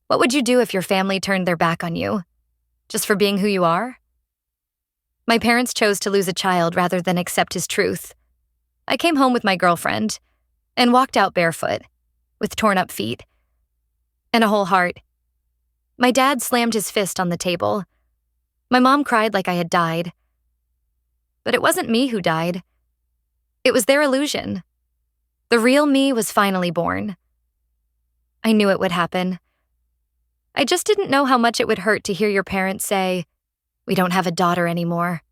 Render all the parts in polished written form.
What would you do if your family turned their back on you? Just for being who you are? My parents chose to lose a child rather than accept his truth. I came home with my girlfriend and walked out barefoot, with torn up feet and a whole heart. My dad slammed his fist on the table. My mom cried like I had died. But it wasn't me who died. It was their illusion. The real me was finally born. I knew it would happen. I just didn't know how much it would hurt to hear your parents say, "We don't have a daughter anymore."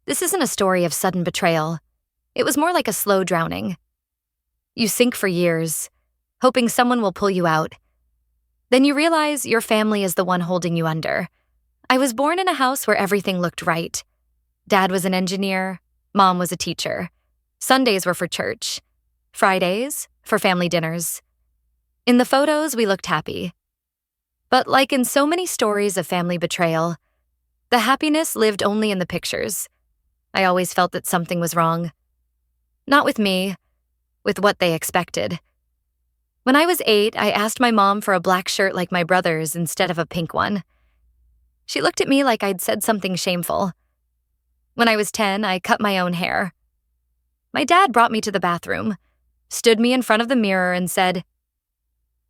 This isn't a story of sudden betrayal. It was more like a slow drowning. You sink for years, hoping someone will pull you out. Then you realize your family is the one holding you under. I was born in a house where everything looked right. Dad was an engineer, Mom was a teacher. Sundays were for church. Fridays, for family dinners. In the photos, we looked happy. But like in so many stories of family betrayal, the happiness lived only in the pictures. I always felt that something was wrong. Not with me, with what they expected. When I was 8, I asked my mom for a black shirt like my brother's instead of a pink one. She looked at me like I'd said something shameful. When I was 10, I cut my own hair. My dad brought me to the bathroom, stood me in front of the mirror and said,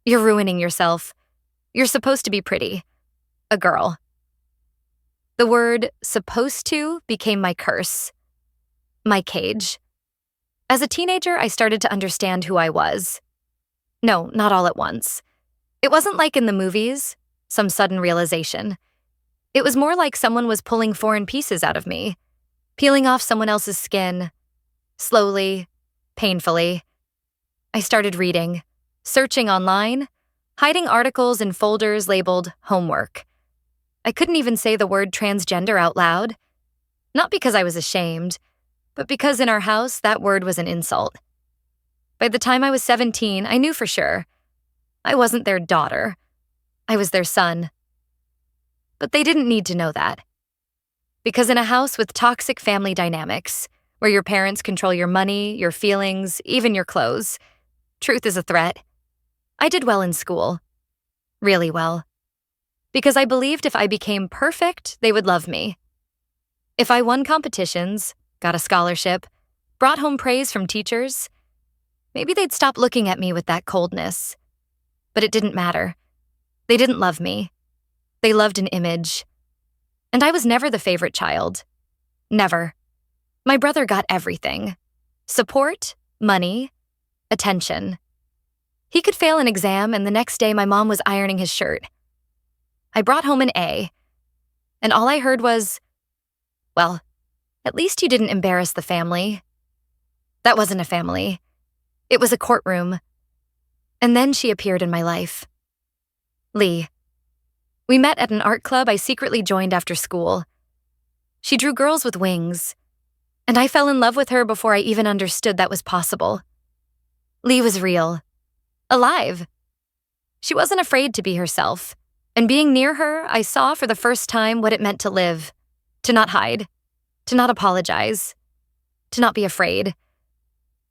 "You're ruining yourself. You're supposed to be pretty. A girl." The word "supposed to" became my curse. My cage. As a teenager, I started to understand who I was. No, not all at once. It wasn't like in the movies, some sudden realization. It was more like someone was pulling foreign pieces out of me, peeling off someone else's skin, slowly, painfully. I started reading, searching online, hiding articles in folders labeled homework. I couldn't even say the word transgender out loud. Not because I was ashamed, but because in our house that word was an insult. By the time I was 17, I knew for sure. I wasn't their daughter. I was their son. But they didn't need to know that. Because in a house with toxic family dynamics, where your parents control your money, your feelings, even your clothes, truth is a threat. I did well in school. Really well. Because I believed if I became perfect, they would love me. If I won competitions, got a scholarship, brought home praise from teachers, maybe they'd stop looking at me with that coldness. But it didn't matter. They didn't love me. They loved an image. And I was never the favorite child. Never. My brother got everything. Support, money, attention. He could fail an exam, and the next day my mom was ironing his shirt. I brought home an A, and all I heard was, "Well, at least you didn't embarrass the family." That wasn't a family. It was a courtroom. And then she appeared in my life. Lee. We met at an art club I secretly joined after school. She drew girls with wings, and I fell in love with her before I even understood that was possible. Lee was real. Alive. She wasn't afraid to be herself, and being near her, I saw for the first time what it meant to live, to not hide, to not apologize, to not be afraid.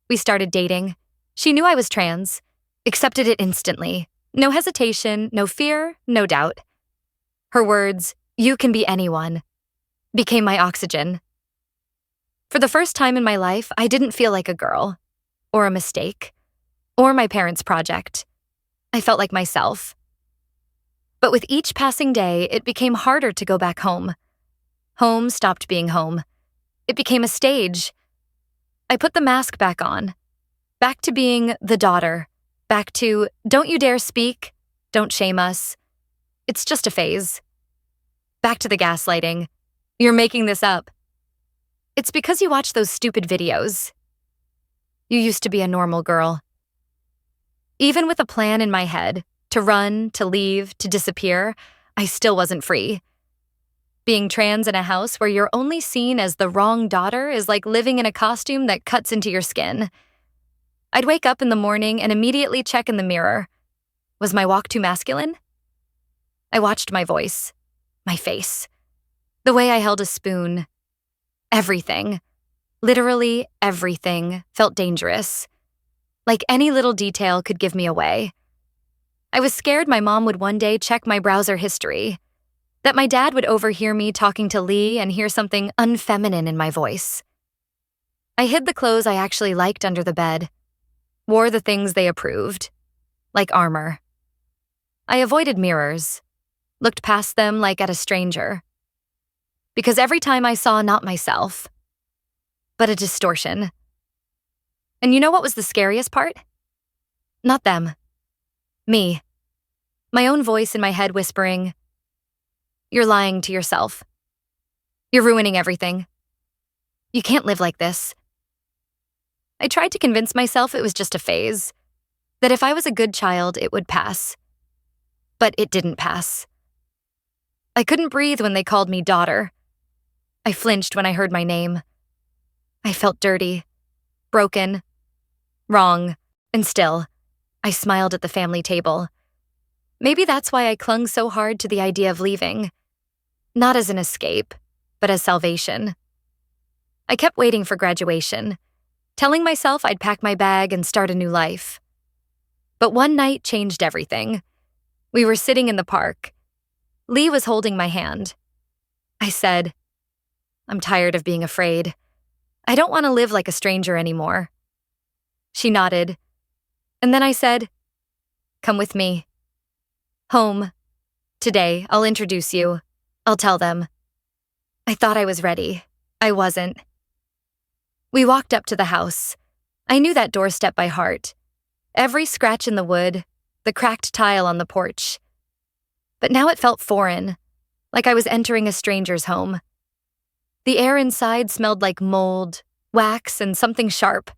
We started dating. She knew I was trans, accepted it instantly. No hesitation, no fear, no doubt. Her words, "You can be anyone," became my oxygen. For the first time in my life, I didn't feel like a girl, or a mistake, or my parents' project. I felt like myself. But with each passing day, it became harder to go back home. Home stopped being home. It became a stage. I put the mask back on. Back to being the daughter. Back to, "Don't you dare speak. Don't shame us. It's just a phase." Back to the gaslighting. "You're making this up. It's because you watch those stupid videos. You used to be a normal girl." Even with a plan in my head, to run, to leave, to disappear, I still wasn't free. Being trans in a house where you're only seen as the wrong daughter is like living in a costume that cuts into your skin. I'd wake up in the morning and immediately check in the mirror. Was my walk too masculine? I watched my voice, my face, the way I held a spoon. Everything, literally everything, felt dangerous. Like any little detail could give me away. I was scared my mom would one day check my browser history, that my dad would overhear me talking to Lee and hear something unfeminine in my voice. I hid the clothes I actually liked under the bed, wore the things they approved, like armor. I avoided mirrors, looked past them like at a stranger. Because every time I saw not myself, but a distortion. And you know what was the scariest part? Not them. Me. My own voice in my head whispering, "You're lying to yourself. You're ruining everything. You can't live like this." I tried to convince myself it was just a phase, that if I was a good child, it would pass. But it didn't pass. I couldn't breathe when they called me daughter. I flinched when I heard my name. I felt dirty, broken, wrong, and still, I smiled at the family table. Maybe that's why I clung so hard to the idea of leaving. Not as an escape, but as salvation. I kept waiting for graduation, telling myself I'd pack my bag and start a new life. But one night changed everything. We were sitting in the park. Lee was holding my hand. I said, "I'm tired of being afraid. I don't want to live like a stranger anymore." She nodded. And then I said, "Come with me. Home. Today, I'll introduce you. I'll tell them." I thought I was ready. I wasn't. We walked up to the house. I knew that doorstep by heart. Every scratch in the wood, the cracked tile on the porch. But now it felt foreign, like I was entering a stranger's home. The air inside smelled like mold, wax, and something sharp,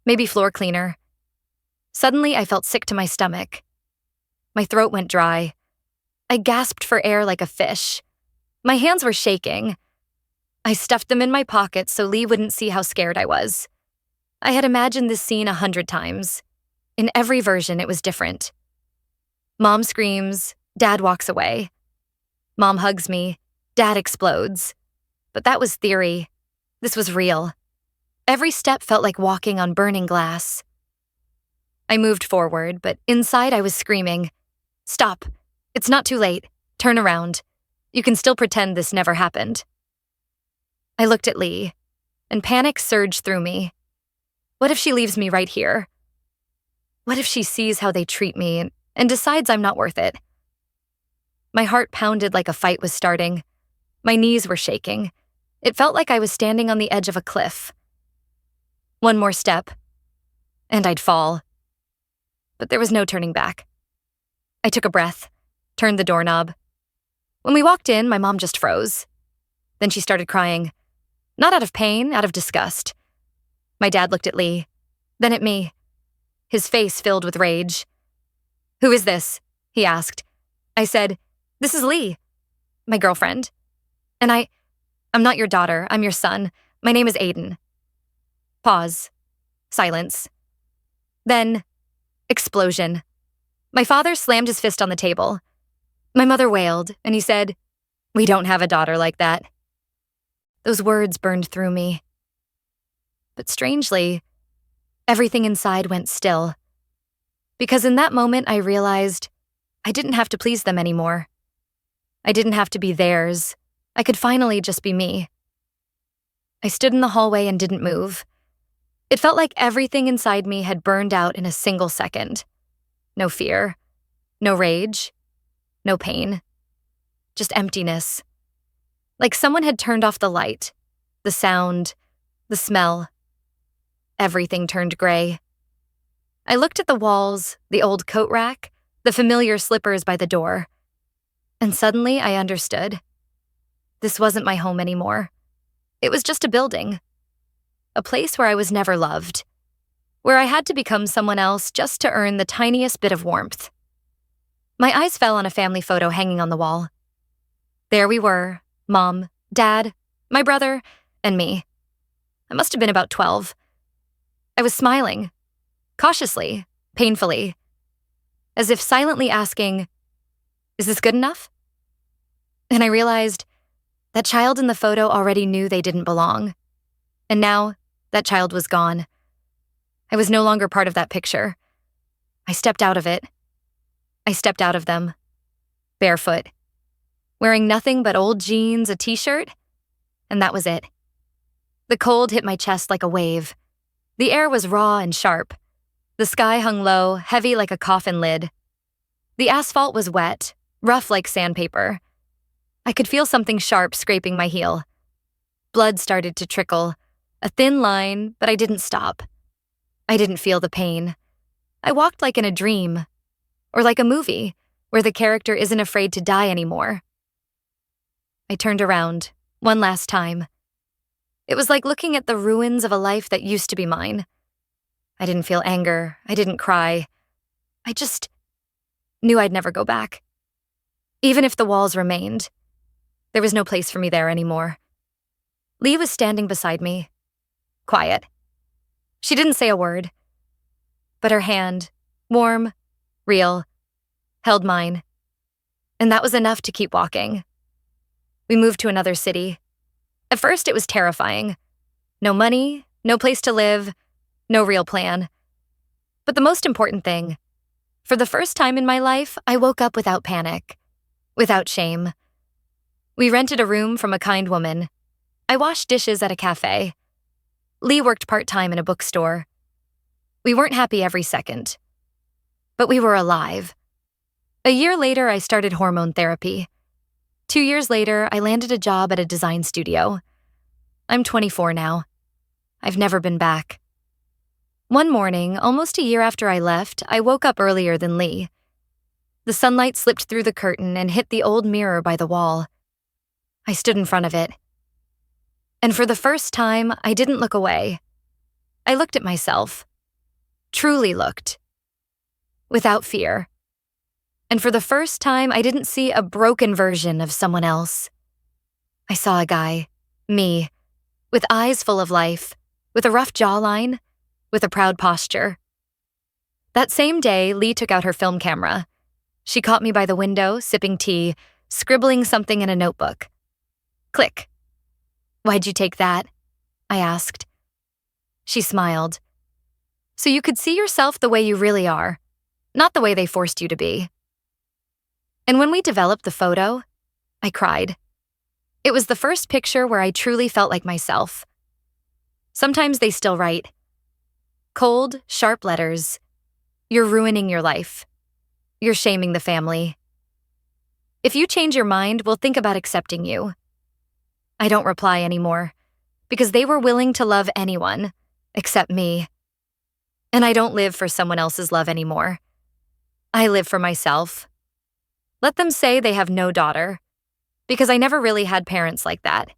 maybe floor cleaner. Suddenly, I felt sick to my stomach. My throat went dry. I gasped for air like a fish. My hands were shaking. I stuffed them in my pockets so Lee wouldn't see how scared I was. I had imagined this scene 100 times. In every version, it was different. Mom screams, Dad walks away. Mom hugs me, Dad explodes. But that was theory. This was real. Every step felt like walking on burning glass. I moved forward, but inside I was screaming, "Stop. It's not too late. Turn around. You can still pretend this never happened." I looked at Lee, and panic surged through me. What if she leaves me right here? What if she sees how they treat me and decides I'm not worth it? My heart pounded like a fight was starting. My knees were shaking. It felt like I was standing on the edge of a cliff. One more step, and I'd fall. But there was no turning back. I took a breath, turned the doorknob. When we walked in, my mom just froze. Then she started crying. Not out of pain, out of disgust. My dad looked at Lee, then at me, his face filled with rage. "Who is this?" he asked. I said, "This is Lee, my girlfriend. And I'm not your daughter, I'm your son. My name is Aiden." Pause. Silence. Then, explosion. My father slammed his fist on the table. My mother wailed, and he said, "We don't have a daughter like that." Those words burned through me. But strangely, everything inside went still. Because in that moment, I realized I didn't have to please them anymore. I didn't have to be theirs. I could finally just be me. I stood in the hallway and didn't move. It felt like everything inside me had burned out in a single second. No fear, no rage, no pain. Just emptiness. Like someone had turned off the light, the sound, the smell. Everything turned gray. I looked at the walls, the old coat rack, the familiar slippers by the door. And suddenly I understood. This wasn't my home anymore. It was just a building. A place where I was never loved. Where I had to become someone else just to earn the tiniest bit of warmth. My eyes fell on a family photo hanging on the wall. There we were, Mom, Dad, my brother, and me. I must have been about 12. I was smiling, cautiously, painfully, as if silently asking, "Is this good enough?" And I realized that child in the photo already knew they didn't belong. And now, that child was gone. I was no longer part of that picture. I stepped out of it. I stepped out of them, barefoot, wearing nothing but old jeans, a t-shirt, and that was it. The cold hit my chest like a wave. The air was raw and sharp. The sky hung low, heavy like a coffin lid. The asphalt was wet, rough like sandpaper. I could feel something sharp scraping my heel. Blood started to trickle, a thin line, but I didn't stop. I didn't feel the pain. I walked like in a dream, or like a movie, where the character isn't afraid to die anymore. I turned around, one last time. It was like looking at the ruins of a life that used to be mine. I didn't feel anger, I didn't cry. I just knew I'd never go back. Even if the walls remained, there was no place for me there anymore. Lee was standing beside me, quiet. She didn't say a word, but her hand, warm, real, held mine. And that was enough to keep walking. We moved to another city. At first, it was terrifying. No money, no place to live, no real plan. But the most important thing, for the first time in my life, I woke up without panic, without shame. We rented a room from a kind woman. I washed dishes at a cafe. Lee worked part-time in a bookstore. We weren't happy every second, but we were alive. A year later, I started hormone therapy. 2 years later, I landed a job at a design studio. I'm 24 now. I've never been back. One morning, almost a year after I left, I woke up earlier than Lee. The sunlight slipped through the curtain and hit the old mirror by the wall. I stood in front of it. And for the first time, I didn't look away. I looked at myself. Truly looked. Without fear. And for the first time, I didn't see a broken version of someone else. I saw a guy, me, with eyes full of life, with a rough jawline, with a proud posture. That same day, Lee took out her film camera. She caught me by the window, sipping tea, scribbling something in a notebook. Click. "Why'd you take that?" I asked. She smiled. "So you could see yourself the way you really are, not the way they forced you to be." And when we developed the photo, I cried. It was the first picture where I truly felt like myself. Sometimes they still write. Cold, sharp letters. "You're ruining your life. You're shaming the family. If you change your mind, we'll think about accepting you." I don't reply anymore, because they were willing to love anyone, except me. And I don't live for someone else's love anymore. I live for myself. Let them say they have no daughter, because I never really had parents like that.